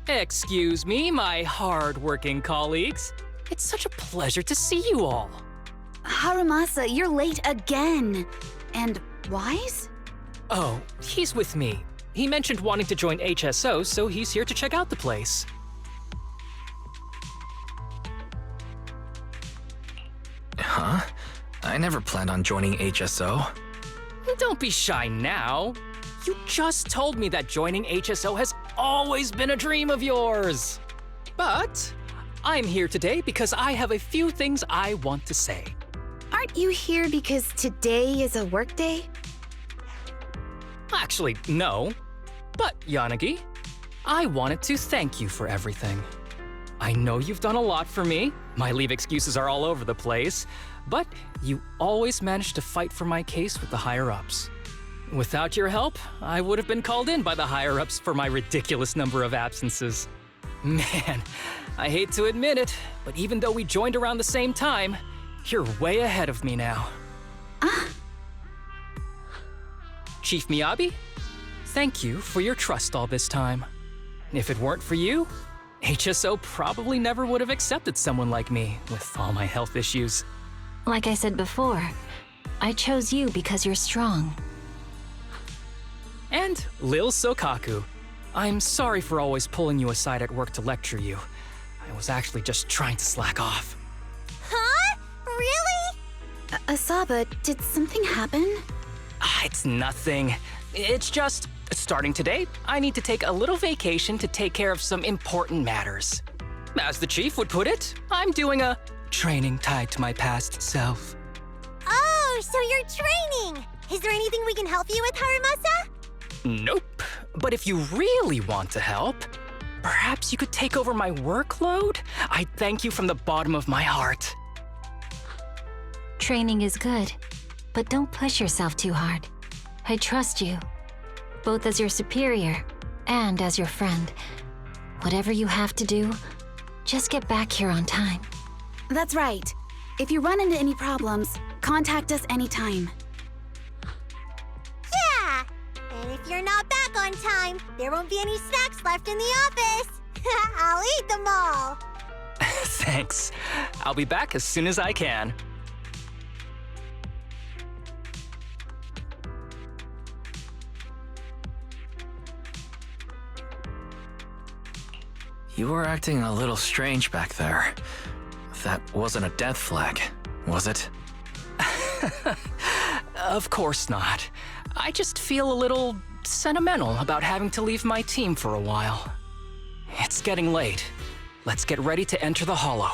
Excuse me, my hard-working colleagues. It's such a pleasure to see you all. Harumasa, you're late again. And Wise? Oh, he's with me. He mentioned wanting to join HSO, so he's here to check out the place. Huh? I never planned on joining HSO. Don't be shy now. You just told me that joining HSO has always been a dream of yours. But I'm here today because I have a few things I want to say. Aren't you here because today is a work day? Actually, no. But, Yanagi, I wanted to thank you for everything. I know you've done a lot for me. My leave excuses are all over the place. But you always managed to fight for my case with the higher-ups. Without your help, I would have been called in by the higher-ups for my ridiculous number of absences. Man, I hate to admit it, but even though we joined around the same time, you're way ahead of me now. Chief Miyabi, thank you for your trust all this time. If it weren't for you, HSO probably never would have accepted someone like me with all my health issues. Like I said before, I chose you because you're strong. And Lil Sokaku, I'm sorry for always pulling you aside at work to lecture you. I was actually just trying to slack off. Huh? Really? Asaba, did something happen? It's nothing. It's just, starting today, I need to take a little vacation to take care of some important matters. As the chief would put it, I'm doing a training tied to my past self. Oh, so you're training! Is there anything we can help you with, Harumasa? Nope. But if you really want to help, perhaps you could take over my workload? I'd thank you from the bottom of my heart. Training is good, but don't push yourself too hard. I trust you, both as your superior and as your friend. Whatever you have to do, just get back here on time. That's right. If you run into any problems, contact us anytime. Yeah! And if you're not back on time, there won't be any snacks left in the office. I'll eat them all. Thanks. I'll be back as soon as I can. You were acting a little strange back there. That wasn't a death flag, was it? Of course not. I just feel a little sentimental about having to leave my team for a while. It's getting late. Let's get ready to enter the Hollow.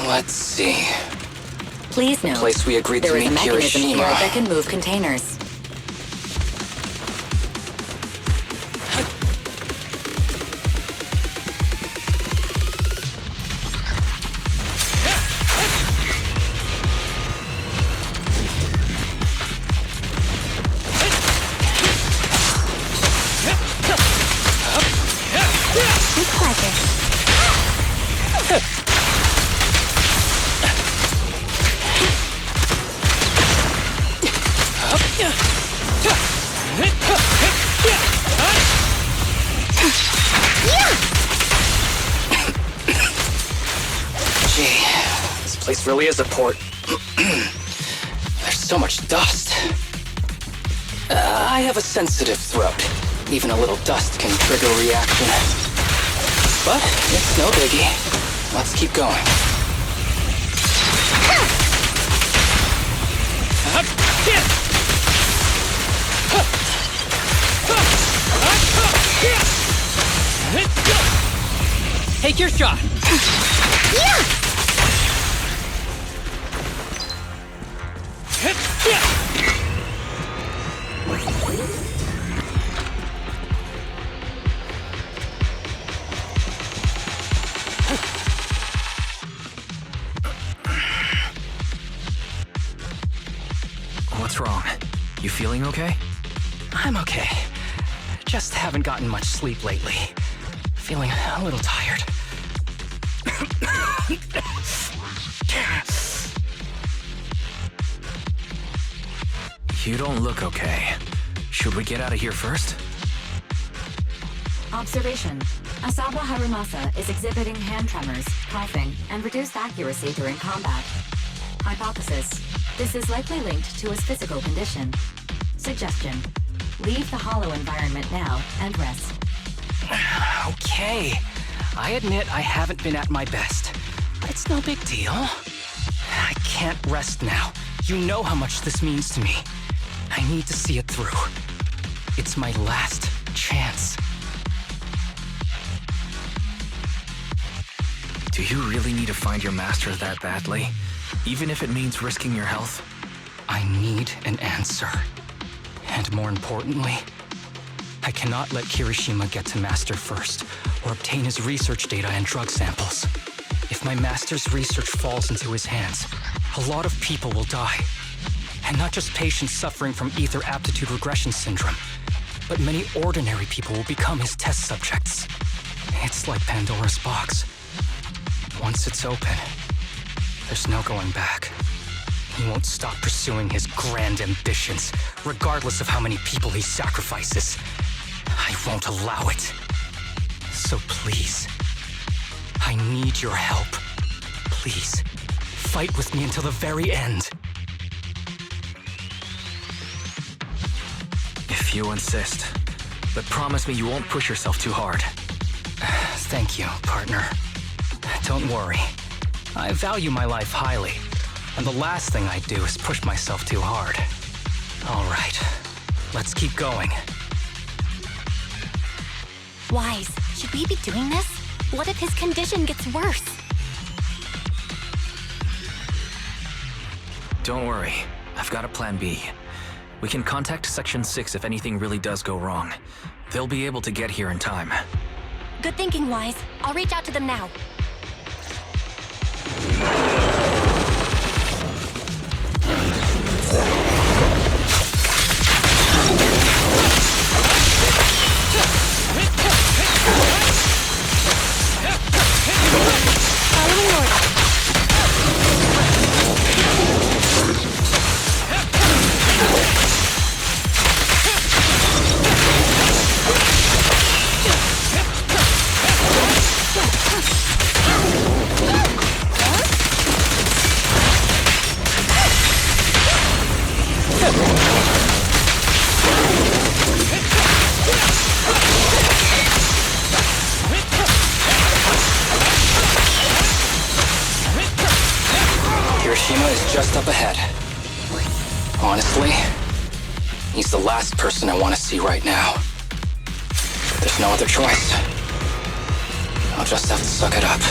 Let's see. Please note, Place we agreed to there is a meet mechanism here Hiroshima. that can move containers. With pleasure. Gee, this place really is a port. There's so much dust. I have a sensitive throat. Even a little dust can trigger a reaction. But it's no biggie. Let's keep going. Take your shot! What's wrong? You feeling okay? I'm okay. Just haven't gotten much sleep lately. Feeling a little tired. You don't look okay. Should we get out of here first? Observation. Asaba Harumasa is exhibiting hand tremors, coughing, and reduced accuracy during combat. Hypothesis. This is likely linked to his physical condition. Suggestion. Leave the hollow environment now and rest. Okay. I admit I haven't been at my best, but it's no big deal. I can't rest now. You know how much this means to me. I need to see it through. It's my last chance. Do you really need to find your master that badly? Even if it means risking your health? I need an answer. And more importantly, I cannot let Kirishima get to Master first, or obtain his research data and drug samples. If my Master's research falls into his hands, a lot of people will die. And not just patients suffering from ether aptitude regression syndrome, but many ordinary people will become his test subjects. It's like Pandora's box. Once it's open, there's no going back. He won't stop pursuing his grand ambitions, regardless of how many people he sacrifices. I won't allow it. So please, I need your help. Please, fight with me until the very end. If you insist. But promise me you won't push yourself too hard. Thank you, partner. Don't worry. I value my life highly, and the last thing I do is push myself too hard. All right, let's keep going. Wise, should we be doing this? What if his condition gets worse? Don't worry. I've got a plan B. We can contact Section 6 if anything really does go wrong. They'll be able to get here in time. Good thinking, Wise. I'll reach out to them now. Following order. Kirishima is just up ahead. Honestly, he's the last person I want to see right now. There's no other choice. I'll just have to suck it up.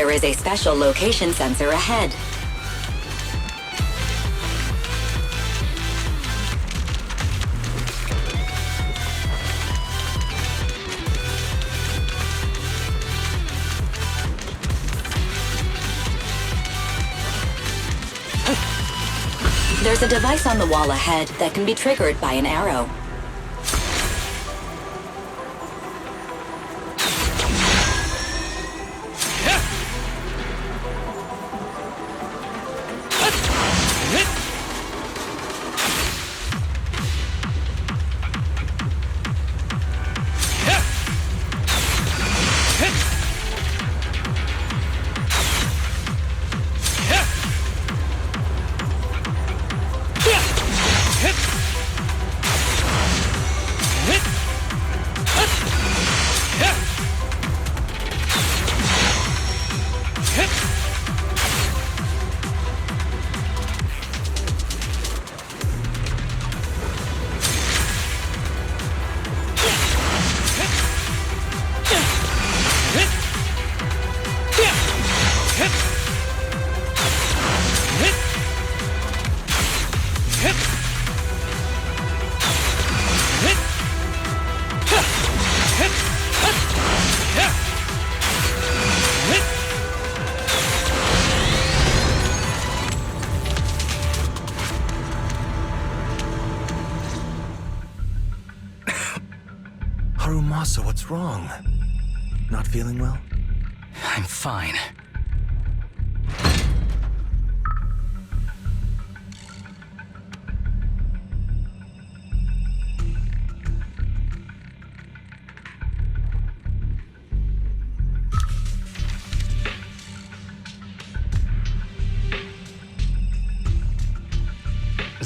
There is a special location sensor ahead. There's a device on the wall ahead that can be triggered by an arrow. Harumasa, what's wrong? Not feeling well? I'm fine.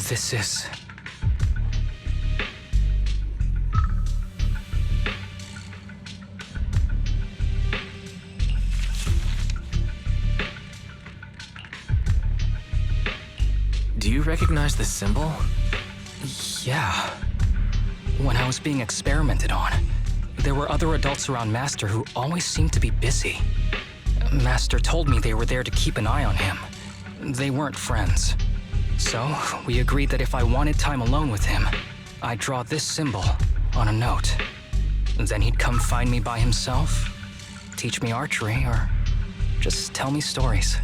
This is... Do you recognize this symbol? Yeah. When I was being experimented on, there were other adults around Master who always seemed to be busy. Master told me they were there to keep an eye on him. They weren't friends. So, we agreed that if I wanted time alone with him, I'd draw this symbol on a note. Then he'd come find me by himself, teach me archery, or just tell me stories.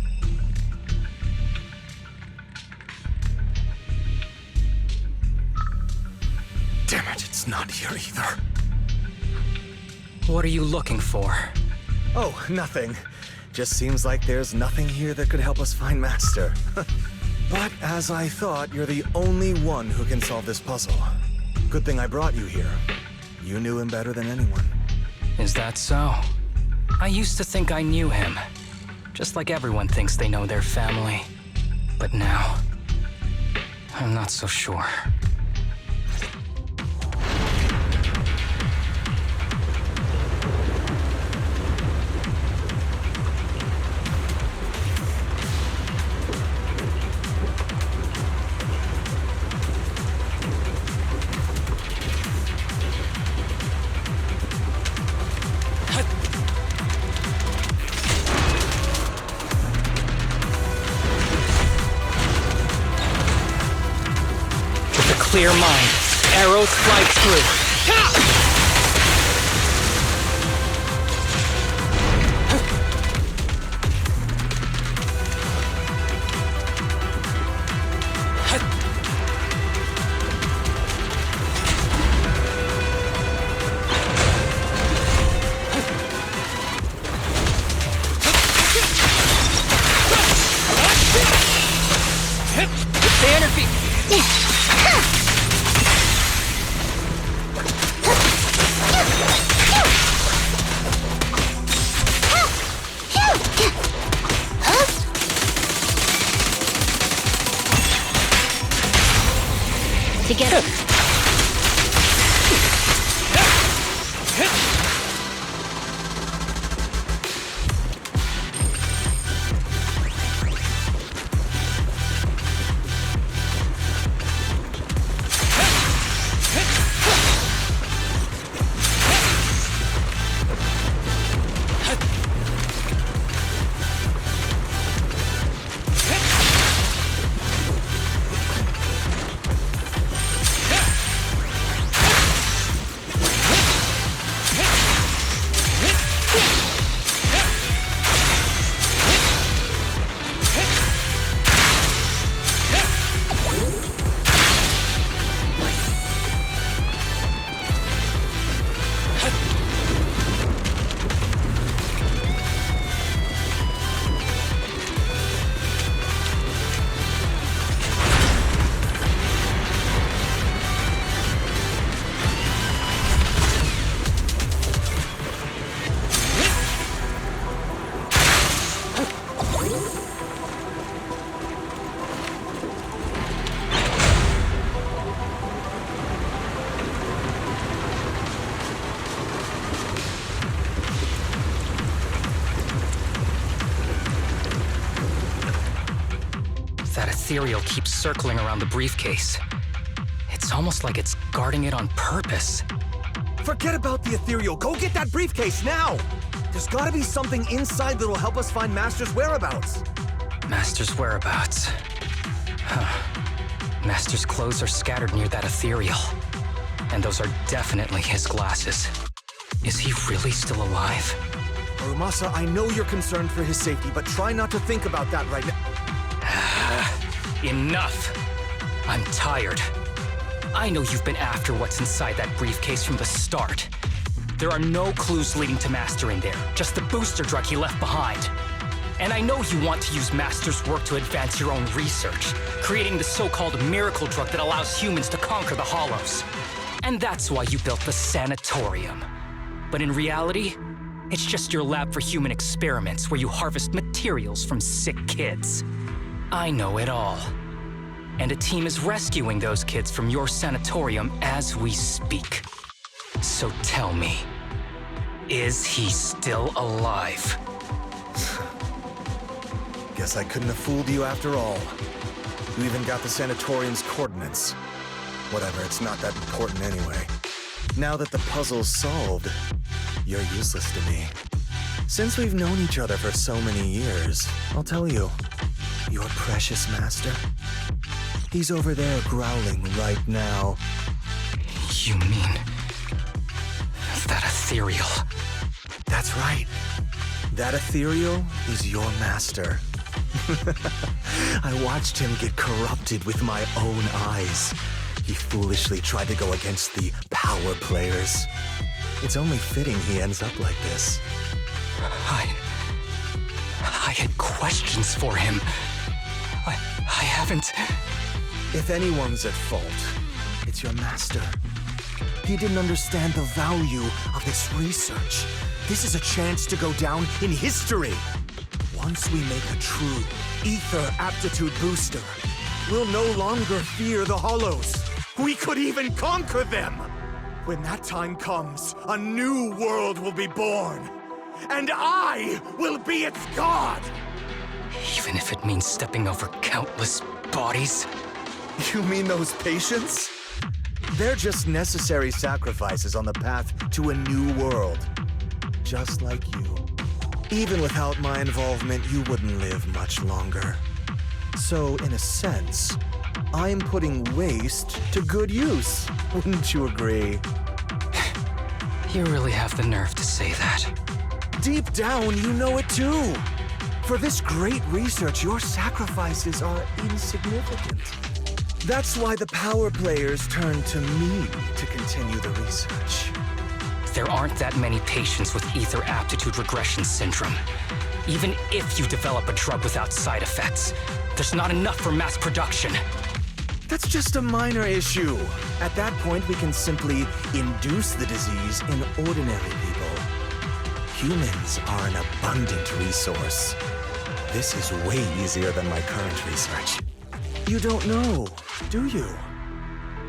Damn it, it's not here either. What are you looking for? Oh, nothing. Just seems like there's nothing here that could help us find Master. But as I thought, you're the only one who can solve this puzzle. Good thing I brought you here. You knew him better than anyone. Is that so? I used to think I knew him. Just like everyone thinks they know their family. But now, I'm not so sure. Clear mind. Arrows fly through. Standard feet. Together. ethereal keeps circling around the briefcase. It's almost like it's guarding it on purpose. Forget about the ethereal. Go get that briefcase now! There's gotta be something inside that'll help us find Master's whereabouts. Master's whereabouts. Huh. Master's clothes are scattered near that ethereal. And those are definitely his glasses. Is he really still alive? Harumasa, I know you're concerned for his safety, but try not to think about that right now. Enough! I'm tired. I know you've been after what's inside that briefcase from the start. There are no clues leading to Master in there, just the booster drug he left behind. And I know you want to use Master's work to advance your own research, creating the so-called miracle drug that allows humans to conquer the Hollows. And that's why you built the sanatorium. But in reality, it's just your lab for human experiments where you harvest materials from sick kids. I know it all. And a team is rescuing those kids from your sanatorium as we speak. So tell me, is he still alive? Guess I couldn't have fooled you after all. You even got the sanatorium's coordinates. Whatever, it's not that important anyway. Now that the puzzle's solved, you're useless to me. Since we've known each other for so many years, I'll tell you, your precious master, he's over there growling right now. You mean that ethereal? That's right. That ethereal is your master. I watched him get corrupted with my own eyes. He foolishly tried to go against the power players. It's only fitting he ends up like this. I had questions for him. I haven't... If anyone's at fault, it's your master. He didn't understand the value of this research. This is a chance to go down in history. Once we make a true ether aptitude booster, we'll no longer fear the Hollows. We could even conquer them! When that time comes, a new world will be born. And I will be its god! Even if it means stepping over countless bodies? You mean those patients? They're just necessary sacrifices on the path to a new world. Just like you. Even without my involvement, you wouldn't live much longer. So, in a sense, I'm putting waste to good use. Wouldn't you agree? You really have the nerve to say that. Deep down, you know it too. For this great research, your sacrifices are insignificant. That's why the power players turn to me to continue the research. There aren't that many patients with ether aptitude regression syndrome. Even if you develop a drug without side effects, there's not enough for mass production. That's just a minor issue. At that point, we can simply induce the disease in ordinary people. Humans are an abundant resource. This is way easier than my current research. You don't know, do you?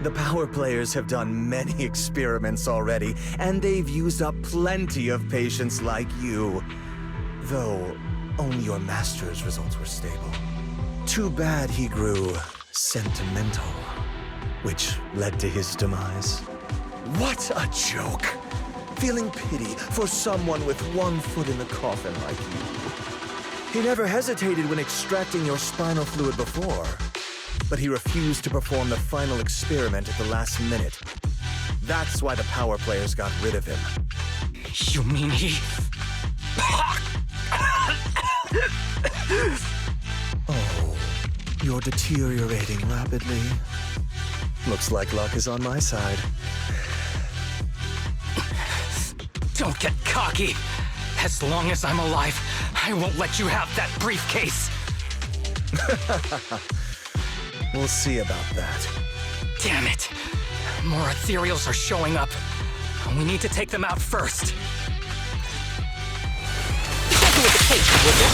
The power players have done many experiments already, and they've used up plenty of patients like you. Though, only your master's results were stable. Too bad he grew sentimental, which led to his demise. What a joke! Feeling pity for someone with one foot in the coffin like you. He never hesitated when extracting your spinal fluid before, but he refused to perform the final experiment at the last minute. That's why the power players got rid of him. You mean he... Oh, you're deteriorating rapidly. Looks like luck is on my side. Don't get cocky. As long as I'm alive, I won't let you have that briefcase. We'll see about that. Damn it. More ethereals are showing up. We need to take them out first. Gentle with the patient, will you?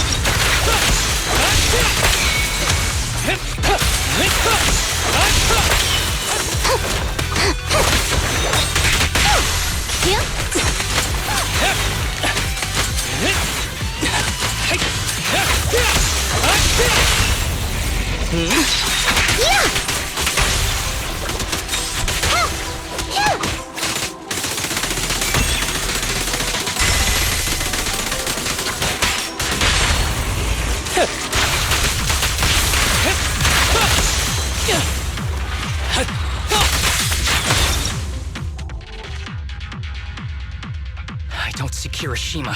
see Kirishima.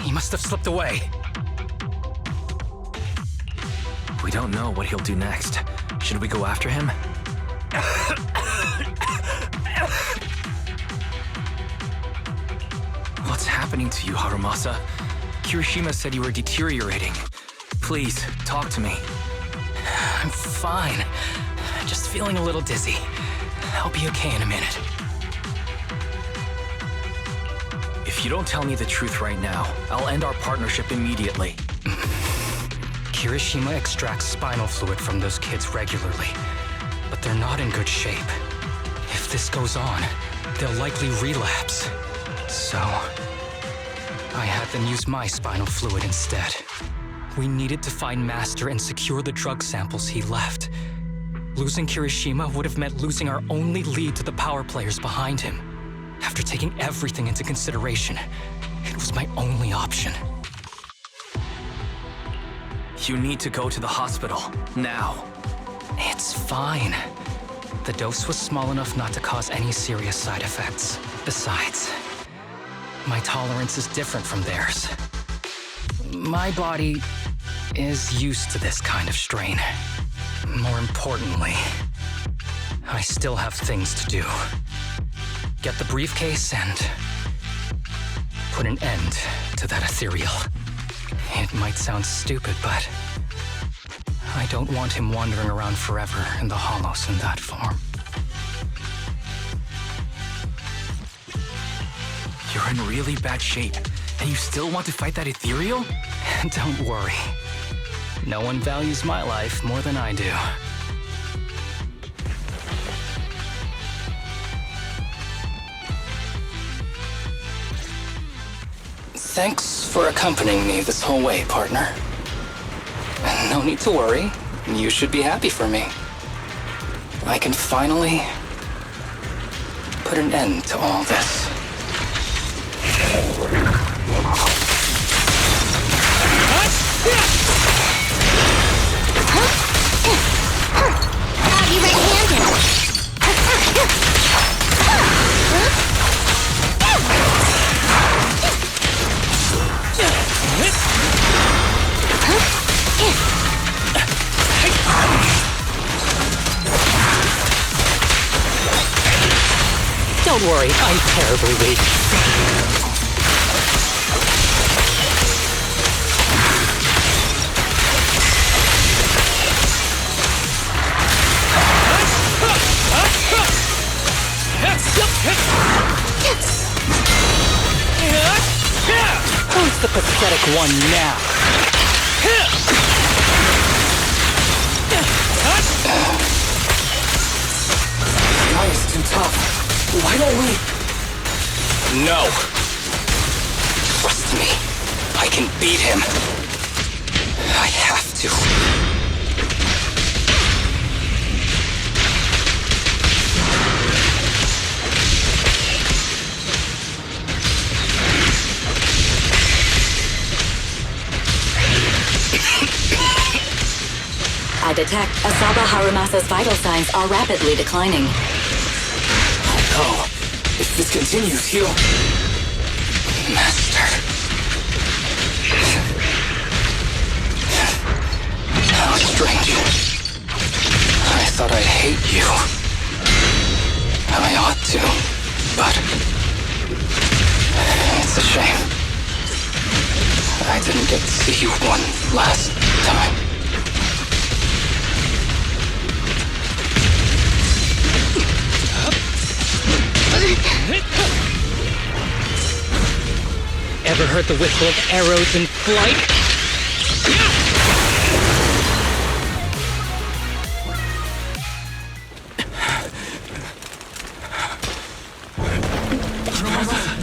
He must have slipped away. We don't know what he'll do next. Should we go after him? What's happening to you, Harumasa? Kirishima said you were deteriorating. Please, talk to me. I'm fine. Just feeling a little dizzy. I'll be okay in a minute. If you don't tell me the truth right now, I'll end our partnership immediately. Kirishima extracts spinal fluid from those kids regularly, but they're not in good shape. If this goes on, they'll likely relapse. So, I had them use my spinal fluid instead. We needed to find Master and secure the drug samples he left. Losing Kirishima would have meant losing our only lead to the power players behind him. After taking everything into consideration, it was my only option. You need to go to the hospital, now. It's fine. The dose was small enough not to cause any serious side effects. Besides, my tolerance is different from theirs. My body is used to this kind of strain. More importantly, I still have things to do. Get the briefcase and put an end to that ethereal. It might sound stupid, but I don't want him wandering around forever in the hollows in that form. You're in really bad shape, and you still want to fight that ethereal? Don't worry. No one values my life more than I do. Thanks for accompanying me this whole way, partner. No need to worry. You should be happy for me. I can finally put an end to all this. Have you red-handed? Don't worry, I'm terribly weak. Who's the pathetic one now? This guy is too tough. Why don't we... No. Trust me. I can beat him. I have to. I detect Asaba Harumasa's vital signs are rapidly declining. Oh, if this continues, he'll... Master. How strange. I thought I'd hate you. I ought to, but... It's a shame. I didn't get to see you one last time. Ever heard the whistle of arrows in flight?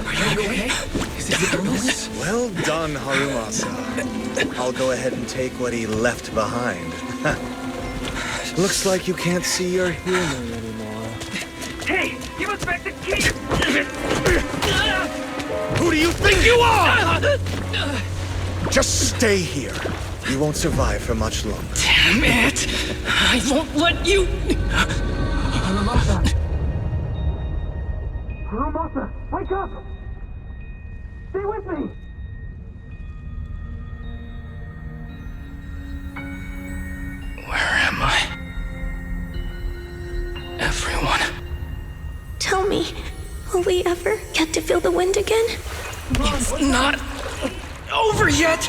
Are you okay? Is it illness? Well done, Harumasa. I'll go ahead and take what he left behind. Looks like you can't see your human anymore. Hey, give us back the key! Who do you think you are? Just stay here. You won't survive for much longer. Damn it! I won't let you... Harumasa, wake up! Stay with me! Where am I? Everyone. Tell me, will we ever get to feel the wind again? It's not over yet!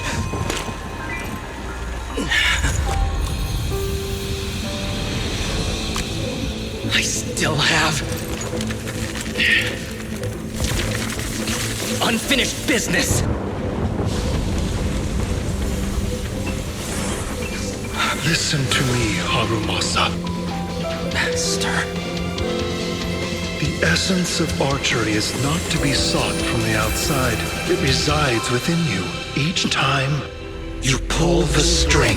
I still have unfinished business. Listen to me, Harumasa. Master. The essence of archery is not to be sought from the outside. It resides within you. Each time you pull the string.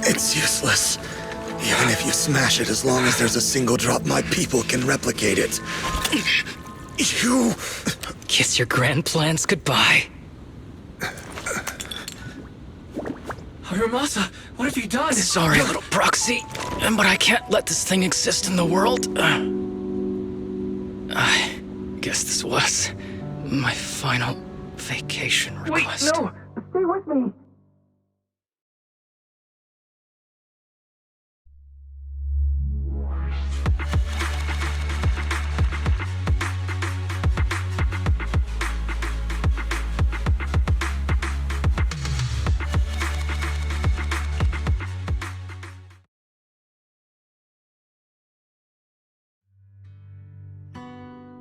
It's useless. Even if you smash it, as long as there's a single drop, my people can replicate it. You... Kiss your grand plans goodbye. Harumasa, what have you done? Sorry, little proxy, but I can't let this thing exist in the world. I guess this was my final vacation request. Wait, no! Stay with me!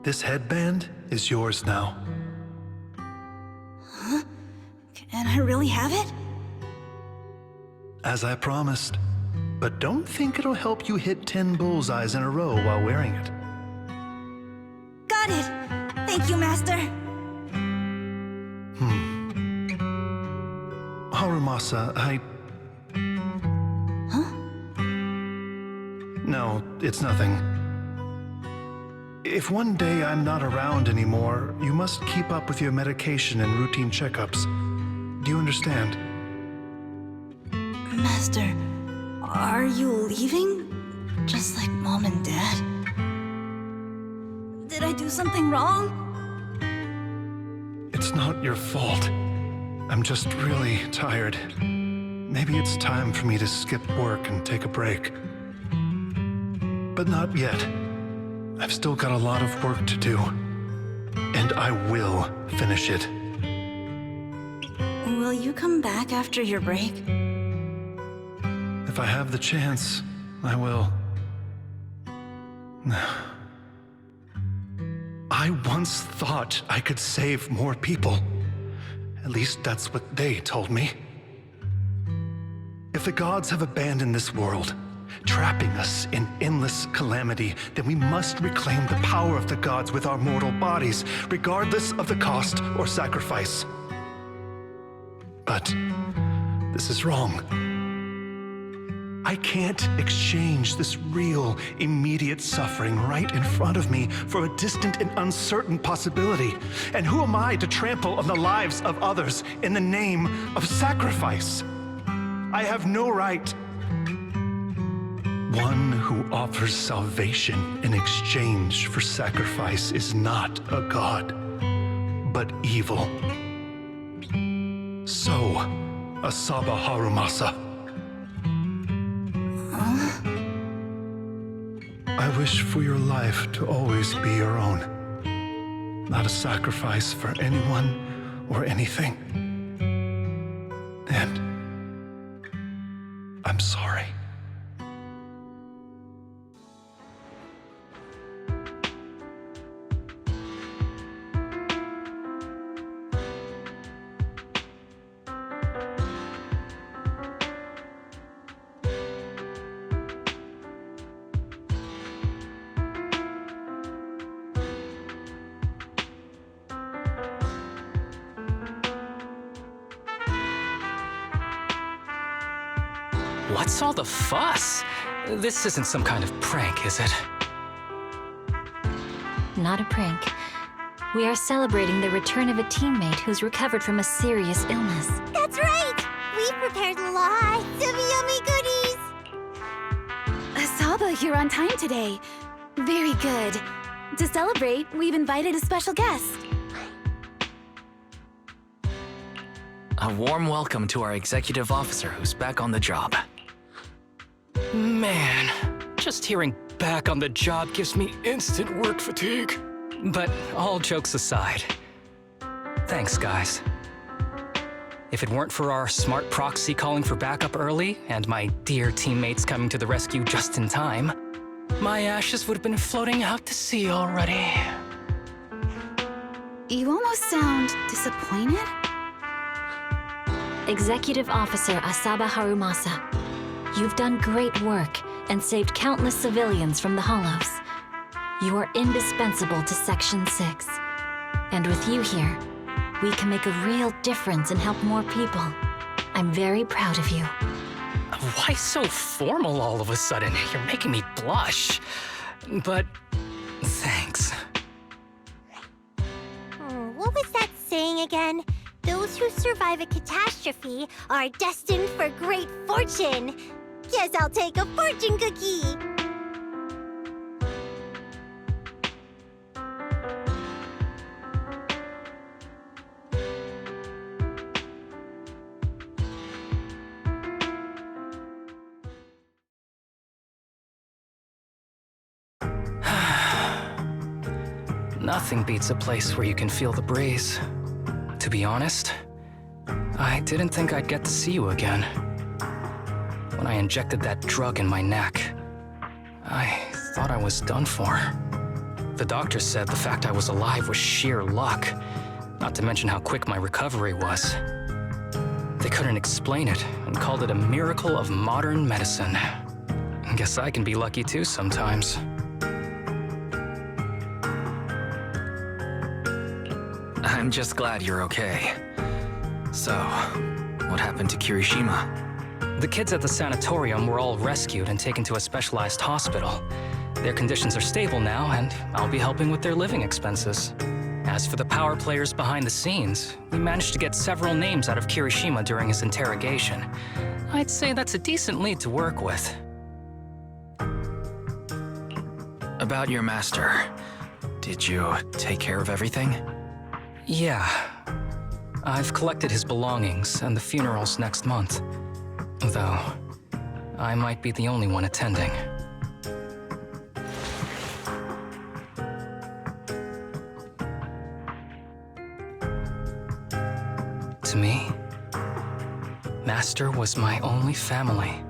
This headband is yours now. Huh? Can I really have it? As I promised. But don't think it'll help you hit 10 bullseyes in a row while wearing it. Got it! Thank you, Master! Harumasa, Huh? No, it's nothing. If one day I'm not around anymore, you must keep up with your medication and routine checkups. Do you understand? Master, are you leaving? Just like Mom and Dad? Did I do something wrong? It's not your fault. I'm just really tired. Maybe it's time for me to skip work and take a break. But not yet. I've still got a lot of work to do. And I will finish it. Will you come back after your break? If I have the chance, I will. I once thought I could save more people. At least that's what they told me. If the gods have abandoned this world, trapping us in endless calamity, then we must reclaim the power of the gods with our mortal bodies, regardless of the cost or sacrifice. But this is wrong. I can't exchange this real, immediate suffering right in front of me for a distant and uncertain possibility. And who am I to trample on the lives of others in the name of sacrifice? I have no right. One who offers salvation in exchange for sacrifice is not a god, but evil. So, Asaba Harumasa. I wish for your life to always be your own. Not a sacrifice for anyone or anything. And I'm sorry. What's all the fuss? This isn't some kind of prank, is it? Not a prank. We are celebrating the return of a teammate who's recovered from a serious illness. That's right! We've prepared lots of yummy goodies! Asaba, you're on time today. Very good. To celebrate, we've invited a special guest. A warm welcome to our executive officer who's back on the job. Man, just hearing back on the job gives me instant work fatigue. But all jokes aside, thanks, guys. If it weren't for our smart proxy calling for backup early and my dear teammates coming to the rescue just in time, my ashes would have been floating out to sea already. You almost sound disappointed? Executive Officer Asaba Harumasa, you've done great work and saved countless civilians from the Hollows. You are indispensable to Section 6. And with you here, we can make a real difference and help more people. I'm very proud of you. Why so formal all of a sudden? You're making me blush. But thanks. What was that saying again? Those who survive a catastrophe are destined for great fortune. Guess I'll take a fortune cookie. Nothing beats a place where you can feel the breeze. To be honest, I didn't think I'd get to see you again. When I injected that drug in my neck, I thought I was done for. The doctor said the fact I was alive was sheer luck, not to mention how quick my recovery was. They couldn't explain it and called it a miracle of modern medicine. Guess I can be lucky too sometimes. I'm just glad you're okay. So, what happened to Kirishima? The kids at the sanatorium were all rescued and taken to a specialized hospital. Their conditions are stable now, and I'll be helping with their living expenses. As for the power players behind the scenes, we managed to get several names out of Kirishima during his interrogation. I'd say that's a decent lead to work with. About your master, did you take care of everything? Yeah. I've collected his belongings, and the funeral's next month. Though, I might be the only one attending. To me, Master was my only family.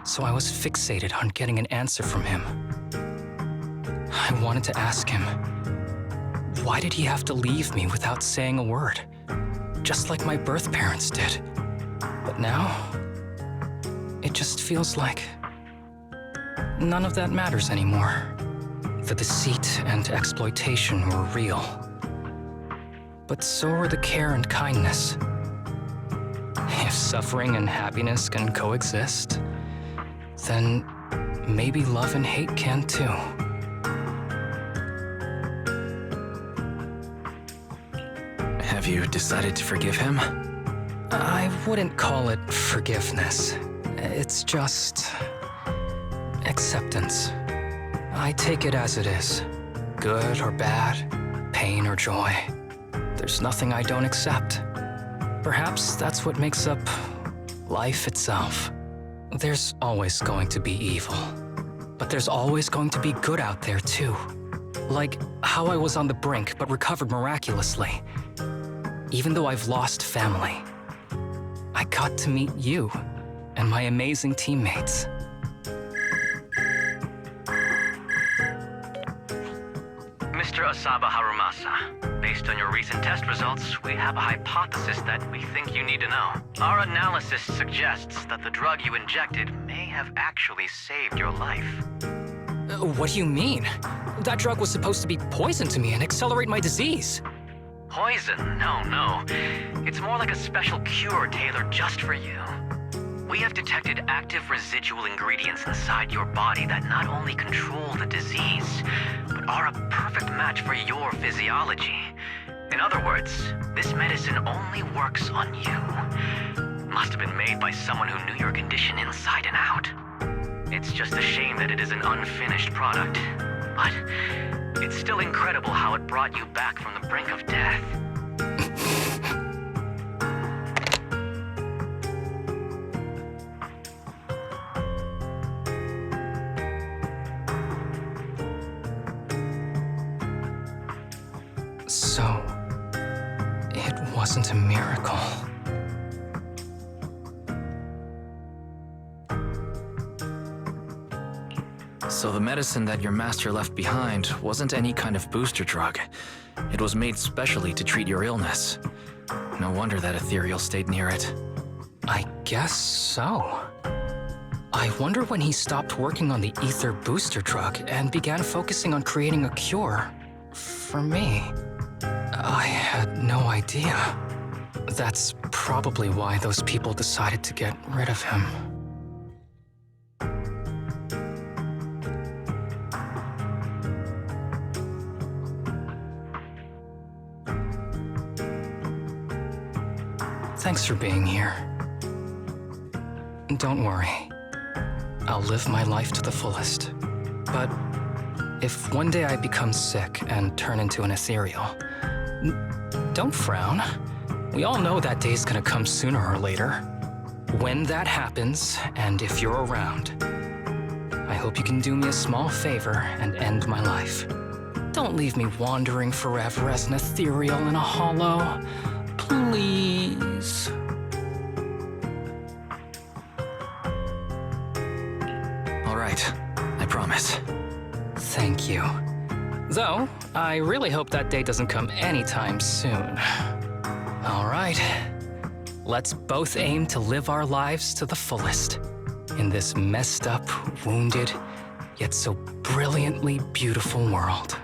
So I was fixated on getting an answer from him. I wanted to ask him, why did he have to leave me without saying a word? Just like my birth parents did. But now, it just feels like none of that matters anymore. The deceit and exploitation were real. But so were the care and kindness. If suffering and happiness can coexist, then maybe love and hate can too. Have you decided to forgive him? I wouldn't call it forgiveness. It's just acceptance. I take it as it is. Good or bad, pain or joy. There's nothing I don't accept. Perhaps that's what makes up life itself. There's always going to be evil. But there's always going to be good out there too. Like how I was on the brink but recovered miraculously. Even though I've lost family, I got to meet you and my amazing teammates. Mr. Asaba Harumasa, based on your recent test results, we have a hypothesis that we think you need to know. Our analysis suggests that the drug you injected may have actually saved your life. What do you mean? That drug was supposed to be poison to me and accelerate my disease. Poison? No. It's more like a special cure tailored just for you. We have detected active residual ingredients inside your body that not only control the disease, but are a perfect match for your physiology. In other words, this medicine only works on you. Must have been made by someone who knew your condition inside and out. It's just a shame that it is an unfinished product. But it's still incredible how it brought you back from the brink of death. So, it wasn't a miracle. So the medicine that your master left behind wasn't any kind of booster drug. It was made specially to treat your illness. No wonder that ethereal stayed near it. I guess so. I wonder when he stopped working on the ether booster drug and began focusing on creating a cure for me. I had no idea. That's probably why those people decided to get rid of him. Thanks for being here. Don't worry. I'll live my life to the fullest. But if one day I become sick and turn into an ethereal, don't frown. We all know that day's gonna come sooner or later. When that happens, and if you're around, I hope you can do me a small favor and end my life. Don't leave me wandering forever as an ethereal in a hollow. Please. All right, I promise. Thank you. Though, I really hope that day doesn't come anytime soon. All right. Let's both aim to live our lives to the fullest in this messed up, wounded, yet so brilliantly beautiful world.